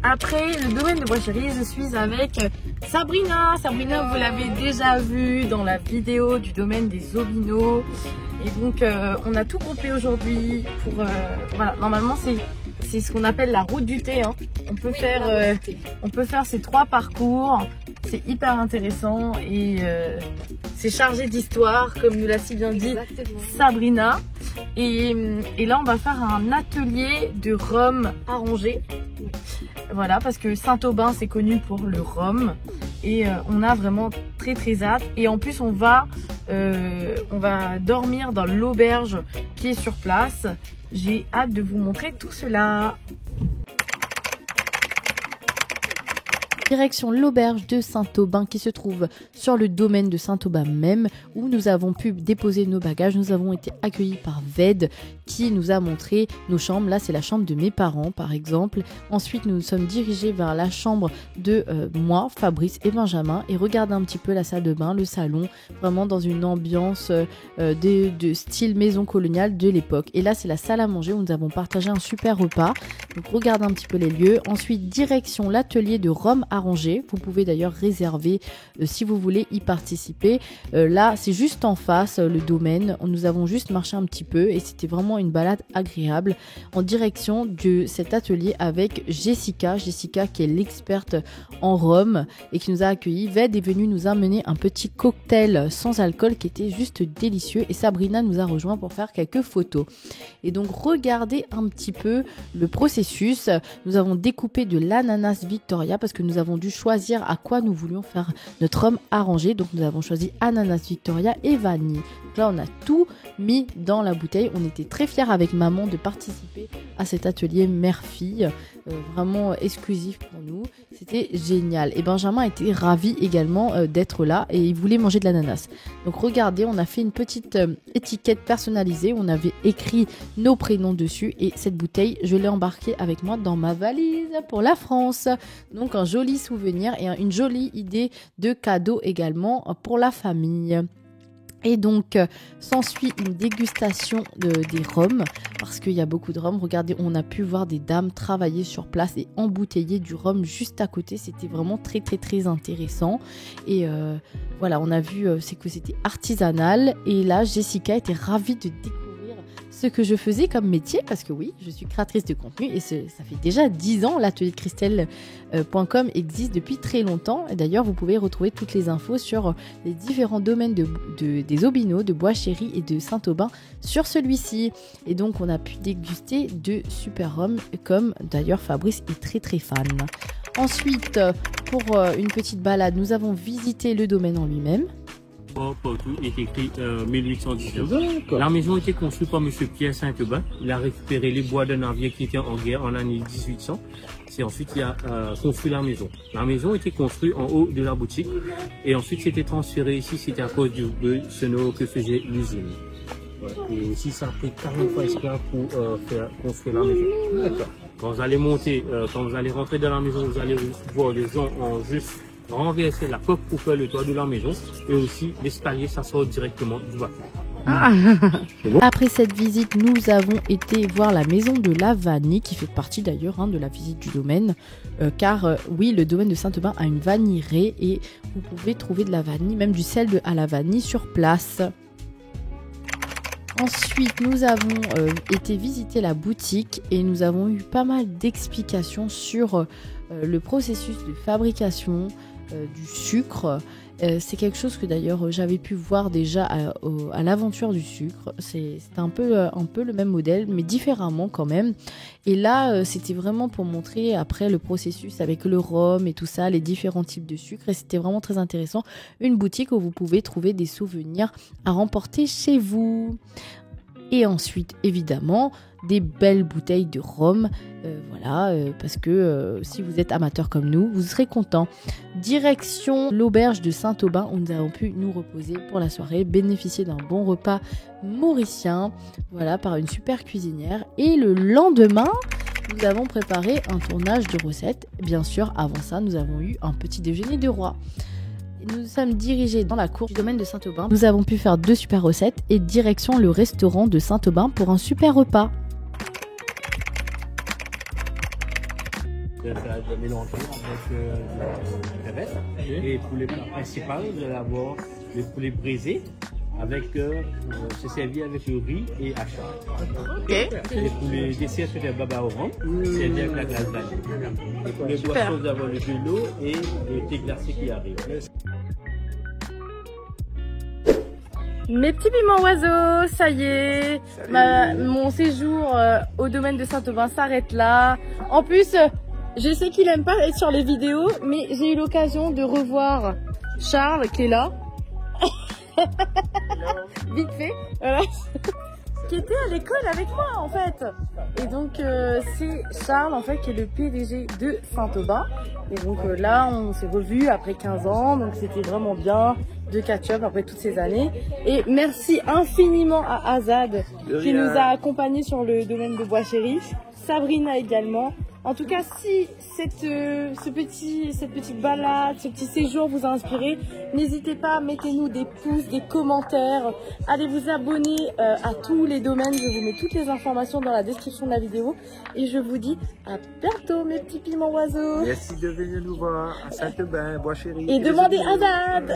après le domaine de Bois-Chéri, je suis avec Sabrina. Sabrina, vous l'avez déjà vue dans la vidéo du domaine des Obino. Et donc, on a tout complet aujourd'hui pour... voilà, normalement, c'est ce qu'on appelle la route du thé. Hein. On peut faire ces 3 parcours. C'est hyper intéressant et c'est chargé d'histoire, comme nous l'a si bien dit Sabrina. Et là, on va faire un atelier de rhum arrangé. Voilà, parce que Saint-Aubin, c'est connu pour le rhum. Et on a vraiment très très hâte. Et en plus, on va dormir dans l'auberge qui est sur place. J'ai hâte de vous montrer tout cela. Direction l'auberge de Saint-Aubin qui se trouve sur le domaine de Saint-Aubin même, où nous avons pu déposer nos bagages. Nous avons été accueillis par Ved qui nous a montré nos chambres. Là, c'est la chambre de mes parents par exemple. Ensuite, nous nous sommes dirigés vers la chambre de moi, Fabrice et Benjamin, et regardez un petit peu la salle de bain, le salon, vraiment dans une ambiance de style maison coloniale de l'époque. Et là, c'est la salle à manger où nous avons partagé un super repas. Donc regardez un petit peu les lieux. Ensuite, direction l'atelier de rhum arrangé. Vous pouvez d'ailleurs réserver si vous voulez y participer. Là, c'est juste en face le domaine. Nous avons juste marché un petit peu et c'était vraiment une balade agréable en direction de cet atelier avec Jessica. Jessica qui est l'experte en rhum et qui nous a accueillis. Ved est venue nous amener un petit cocktail sans alcool qui était juste délicieux et Sabrina nous a rejoint pour faire quelques photos. Et donc regardez un petit peu le processus. Nous avons découpé de l'ananas Victoria parce que nous avons dû choisir à quoi nous voulions faire notre rhum arrangé. Donc nous avons choisi ananas Victoria et vanille. Donc là on a tout mis dans la bouteille. On était très fiers avec maman de participer à cet atelier mère-fille. Vraiment exclusif pour nous. C'était génial. Et Benjamin était ravi également d'être là et il voulait manger de l'ananas. Donc regardez, on a fait une petite étiquette personnalisée où on avait écrit nos prénoms dessus et cette bouteille, je l'ai embarquée avec moi dans ma valise pour la France. Donc un joli souvenir et une jolie idée de cadeau également pour la famille. Et donc, s'ensuit une dégustation des rhums, parce qu'il y a beaucoup de rhum. Regardez, on a pu voir des dames travailler sur place et embouteiller du rhum juste à côté. C'était vraiment très, très, très intéressant. Et voilà, on a vu que c'était artisanal. Et là, Jessica était ravie de découvrir ce que je faisais comme métier, parce que oui, je suis créatrice de contenu et ça fait déjà 10 ans, l'atelier de Christelle.com existe depuis très longtemps. Et d'ailleurs, vous pouvez retrouver toutes les infos sur les différents domaines des Obino, de Bois-Chéri et de Saint-Aubin sur celui-ci. Et donc, on a pu déguster de super rhum, comme d'ailleurs Fabrice est très très fan. Ensuite, pour une petite balade, nous avons visité le domaine en lui-même. Partout est écrit 1819. La maison a été construite par M. Pierre Saint-Aubin. Il a récupéré les bois d'un navire qui était en guerre en l'année 1800. Et ensuite, il a construit la maison. La maison a été construite en haut de la boutique. Et ensuite, c'était transféré ici. C'était à cause du bruit sonore que faisait l'usine. Et aussi, ça a pris 40 fois exprès pour faire construire la maison. D'accord. Quand vous allez monter, quand vous allez rentrer dans la maison, vous allez voir les gens en juste renverser la coque pour faire le toit de la maison et aussi l'escalier, ça sort directement du bateau. Après cette visite, nous avons été voir la maison de la vanille qui fait partie d'ailleurs de la visite du domaine car oui, le domaine de Saint-Aubin a une vanillerie et vous pouvez trouver de la vanille, même du sel à la vanille sur place. Ensuite, nous avons été visiter la boutique et nous avons eu pas mal d'explications sur le processus de fabrication du sucre. C'est quelque chose que d'ailleurs j'avais pu voir déjà à l'aventure du sucre. C'est un peu le même modèle, mais différemment quand même. Et là, c'était vraiment pour montrer après le processus avec le rhum et tout ça, les différents types de sucre. Et c'était vraiment très intéressant. Une boutique où vous pouvez trouver des souvenirs à remporter chez vous. Et ensuite, évidemment, des belles bouteilles de rhum. Parce que si vous êtes amateur comme nous, vous serez content. Direction l'auberge de Saint-Aubin où nous avons pu nous reposer pour la soirée, bénéficier d'un bon repas mauricien, par une super cuisinière. Et le lendemain, nous avons préparé un tournage de recettes. Bien sûr, avant ça, nous avons eu un petit déjeuner de roi. Nous sommes dirigés dans la cour du domaine de Saint-Aubin. Nous avons pu faire 2 super recettes et direction le restaurant de Saint-Aubin pour un super repas. de mélanger avec des crevettes. Et pour les plats principaux, vous allez avoir le poulet brisé. C'est servi avec le riz et achar. Ok. Et pour les desserts, c'est des baba au rhum, servi avec la glace vanille. Et pour les boissons, vous avez le de l'eau et le thé glacé qui arrive. Mes petits piments oiseaux, ça y est, mon séjour au domaine de Saint-Aubin s'arrête là. En plus, je sais qu'il aime pas être sur les vidéos, mais j'ai eu l'occasion de revoir Charles qui est là. Vite fait, voilà. Qui était à l'école avec moi en fait. Et donc c'est Charles en fait qui est le PDG de Saint-Aubin. Et donc là on s'est revus après 15 ans, donc c'était vraiment bien de catch-up après toutes ces années. Et merci infiniment à Azad qui nous a accompagnés sur le domaine de Bois-Chéri, Sabrina également. En tout cas, si cette petite balade, ce petit séjour vous a inspiré, n'hésitez pas, mettez-nous des pouces, des commentaires, allez vous abonner à tous les domaines, je vous mets toutes les informations dans la description de la vidéo et je vous dis à bientôt mes petits piments oiseaux. Merci de venir nous voir à Saint-Aubin, Bois-Chéri. Et demandez Azad.